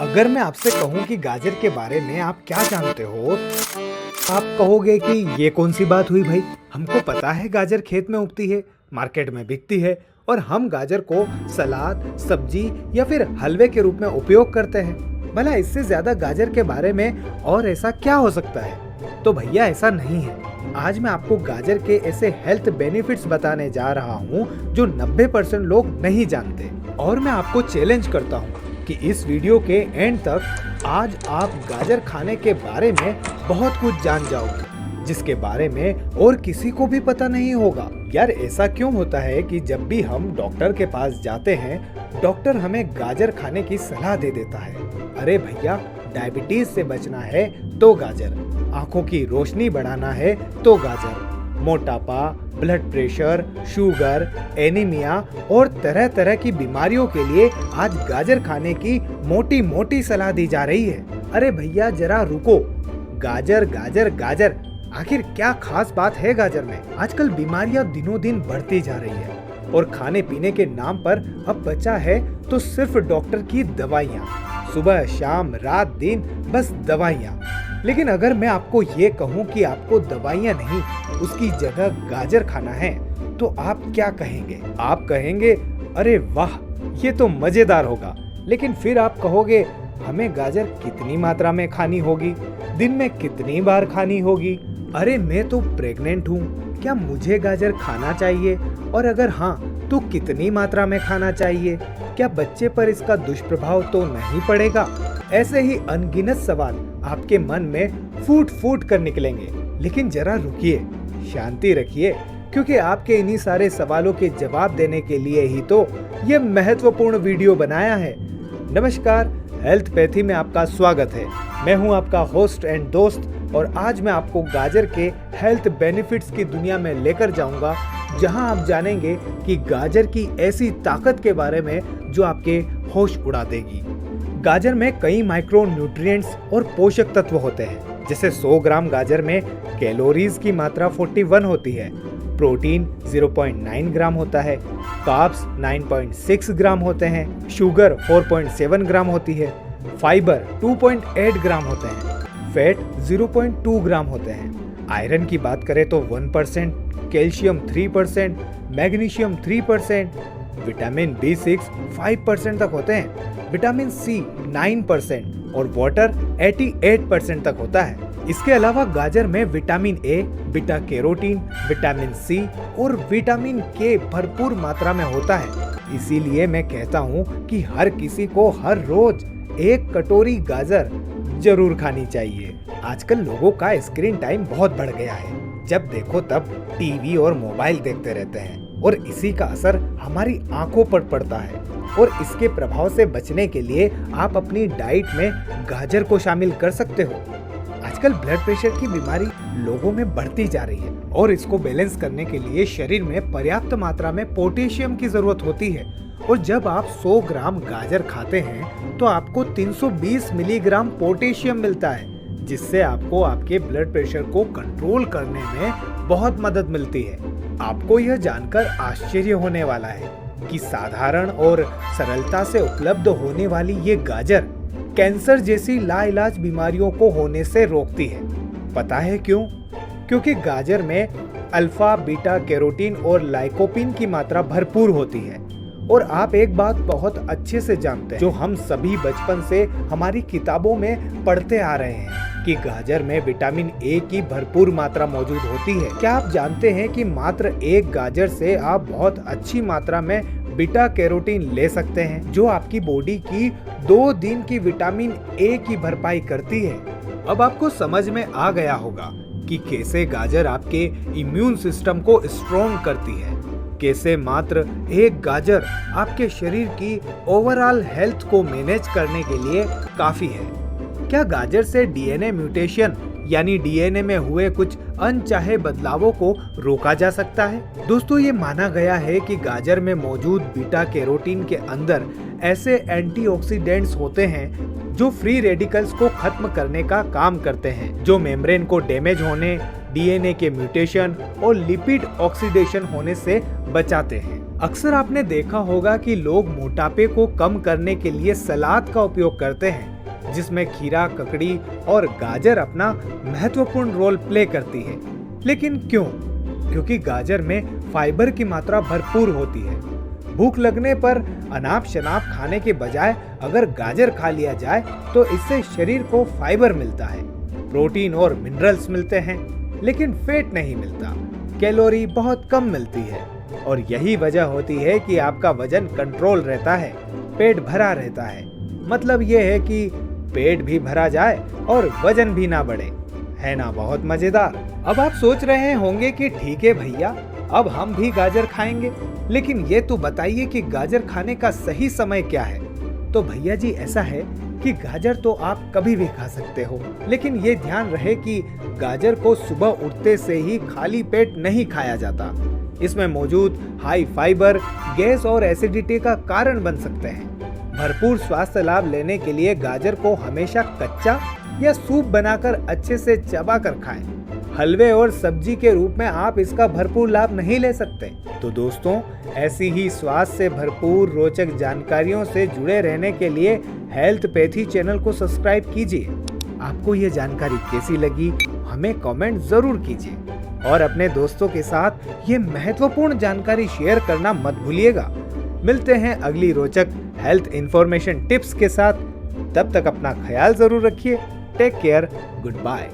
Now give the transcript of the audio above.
अगर मैं आपसे कहूं कि गाजर के बारे में आप क्या जानते हो, आप कहोगे कि ये कौन सी बात हुई भाई। हमको पता है गाजर खेत में उगती है, मार्केट में बिकती है और हम गाजर को सलाद, सब्जी या फिर हलवे के रूप में उपयोग करते हैं। भला इससे ज्यादा गाजर के बारे में और ऐसा क्या हो सकता है? तो भैया ऐसा नहीं है। आज मैं आपको गाजर के ऐसे हेल्थ बेनिफिट्स बताने जा रहा हूँ जो 90% लोग नहीं जानते। और मैं आपको चैलेंज करता हूँ कि इस वीडियो के एंड तक आज आप गाजर खाने के बारे में बहुत कुछ जान जाओगे, जिसके बारे में और किसी को भी पता नहीं होगा। यार ऐसा क्यों होता है कि जब भी हम डॉक्टर के पास जाते हैं, डॉक्टर हमें गाजर खाने की सलाह दे देता है। अरे भैया, डायबिटीज से बचना है तो गाजर, आंखों की रोशनी बढ़ाना है तो गाजर, मोटापा, ब्लड प्रेशर, शुगर, एनीमिया और तरह तरह की बीमारियों के लिए आज गाजर खाने की मोटी मोटी सलाह दी जा रही है। अरे भैया जरा रुको, गाजर गाजर गाजर, आखिर क्या खास बात है गाजर में? आजकल बीमारियां दिनों दिन बढ़ती जा रही है और खाने पीने के नाम पर अब बचा है तो सिर्फ डॉक्टर की दवाइयाँ। सुबह शाम रात दिन बस दवाइयाँ। लेकिन अगर मैं आपको ये कहूँ कि आपको दवाइयाँ नहीं, उसकी जगह गाजर खाना है, तो आप क्या कहेंगे? आप कहेंगे अरे वाह, ये तो मजेदार होगा। लेकिन फिर आप कहोगे हमें गाजर कितनी मात्रा में खानी होगी, दिन में कितनी बार खानी होगी? अरे मैं तो प्रेग्नेंट हूँ, क्या मुझे गाजर खाना चाहिए? और अगर हाँ तो कितनी मात्रा में खाना चाहिए? क्या बच्चे पर इसका दुष्प्रभाव तो नहीं पड़ेगा? ऐसे ही अनगिनत सवाल आपके मन में फूट फूट कर निकलेंगे। लेकिन जरा रुकिए, शांति रखिए, क्योंकि आपके इन्हीं सारे सवालों के जवाब देने के लिए ही तो ये महत्वपूर्ण वीडियो बनाया है। नमस्कार, हेल्थ पैथी में आपका स्वागत है। मैं हूं आपका होस्ट एंड दोस्त और आज मैं आपको गाजर के हेल्थ बेनिफिट्स की दुनिया में लेकर जाऊंगा, जहां आप जानेंगे कि गाजर की ऐसी ताकत के बारे में जो आपके होश उड़ा देगी। गाजर में कई माइक्रो न्यूट्रिएंट्स और पोषक तत्व होते हैं। जैसे 100 ग्राम गाजर में कैलोरीज की मात्रा 41 होती है, प्रोटीन 0.9 ग्राम होता है, कार्ब्स 9.6 ग्राम होते हैं, शुगर 4.7 ग्राम होती है, फाइबर 2.8 ग्राम होते हैं, फैट 0.2 ग्राम होते हैं। आयरन की बात करें तो 1%, कैल्शियम 3%, मैग्नीशियम 3%, विटामिन B6 5% तक होते हैं, विटामिन C 9% और वाटर 88% तक होता है। इसके अलावा गाजर में vitamin A, beta carotene, vitamin C और विटामिन K भरपूर मात्रा में होता है। इसीलिए मैं कहता हूँ कि हर किसी को हर रोज 1 कटोरी गाजर जरूर खानी चाहिए। आजकल लोगों का स्क्रीन टाइम बहुत बढ़ गया है। जब देखो तब टीवी और मोबाइल देखते रहते हैं और इसी का असर हमारी आंखों पर पड़ता है। और इसके प्रभाव से बचने के लिए आप अपनी डाइट में गाजर को शामिल कर सकते हो। आजकल ब्लड प्रेशर की बीमारी लोगों में बढ़ती जा रही है और इसको बैलेंस करने के लिए शरीर में पर्याप्त मात्रा में पोटेशियम की जरूरत होती है। और जब आप 100 ग्राम गाजर खाते हैं तो आपको 320 मिलीग्राम पोटेशियम मिलता है, जिससे आपको आपके ब्लड प्रेशर को कंट्रोल करने में बहुत मदद मिलती है। आपको यह जानकर आश्चर्य होने वाला है कि साधारण और सरलता से उपलब्ध होने वाली ये गाजर कैंसर जैसी लाइलाज बीमारियों को होने से रोकती है। पता है क्यों? क्योंकि गाजर में अल्फा, बीटा कैरोटीन और लाइकोपीन की मात्रा भरपूर होती है। और आप एक बात बहुत अच्छे से जानते हैं, जो हम सभी बचपन से हमारी किताबों में पढ़ते आ रहे हैं, कि गाजर में विटामिन ए की भरपूर मात्रा मौजूद होती है। क्या आप जानते हैं कि मात्र एक गाजर से आप बहुत अच्छी मात्रा में बीटा कैरोटीन ले सकते हैं, जो आपकी बॉडी की 2 दिन की विटामिन ए की भरपाई करती है। अब आपको समझ में आ गया होगा कि कैसे गाजर आपके इम्यून सिस्टम को स्ट्रॉन्ग करती है, कैसे मात्र एक गाजर आपके शरीर की ओवरऑल हेल्थ को मैनेज करने के लिए काफी है। क्या गाजर से डीएनए म्यूटेशन यानी डीएनए में हुए कुछ अनचाहे बदलावों को रोका जा सकता है? दोस्तों, ये माना गया है कि गाजर में मौजूद बीटा कैरोटीन के अंदर ऐसे एंटीऑक्सीडेंट्स होते हैं जो फ्री रेडिकल्स को खत्म करने का काम करते हैं, जो मेम्ब्रेन को डैमेज होने, डीएनए के म्यूटेशन और लिपिड ऑक्सीडेशन होने से बचाते हैं। अक्सर आपने देखा होगा कि लोग मोटापे को कम करने के लिए सलाद का उपयोग करते हैं, जिसमें खीरा, ककड़ी और गाजर अपना महत्वपूर्ण रोल प्ले करती है। लेकिन क्यों? क्योंकि गाजर में फाइबर की मात्रा भरपूर होती है। भूख लगने पर अनाप शनाप खाने के बजाय अगर गाजर खा लिया जाए तो इससे शरीर को फाइबर मिलता है, प्रोटीन और मिनरल्स मिलते हैं, लेकिन फैट नहीं मिलता, कैलोरी बहुत कम मिलती है। और यही वजह होती है कि आपका वजन कंट्रोल रहता है, पेट भरा रहता है। मतलब ये है कि पेट भी भरा जाए और वजन भी ना बढ़े। है ना बहुत मजेदार? अब आप सोच रहे होंगे कि ठीक है भैया, अब हम भी गाजर खाएंगे, लेकिन ये तो बताइए कि गाजर खाने का सही समय क्या है? तो भैया जी ऐसा है कि गाजर तो आप कभी भी खा सकते हो, लेकिन ये ध्यान रहे कि गाजर को सुबह उठते से ही खाली पेट नहीं खाया जाता। इसमें मौजूद हाई फाइबर गैस और एसिडिटी का कारण बन सकते हैं। भरपूर स्वास्थ्य लाभ लेने के लिए गाजर को हमेशा कच्चा या सूप बनाकर अच्छे से चबाकर खाएं। हलवे और सब्जी के रूप में आप इसका भरपूर लाभ नहीं ले सकते। तो दोस्तों, ऐसी ही स्वास्थ्य से भरपूर रोचक जानकारियों से जुड़े रहने के लिए हेल्थपैथी चैनल को सब्सक्राइब कीजिए। आपको ये जानकारी कैसी लगी हमें कमेंट जरूर कीजिए और अपने दोस्तों के साथ ये महत्वपूर्ण जानकारी शेयर करना मत भूलिएगा। मिलते हैं अगली रोचक हेल्थ इंफॉर्मेशन टिप्स के साथ। तब तक अपना ख्याल जरूर रखिए। Take care, good bye.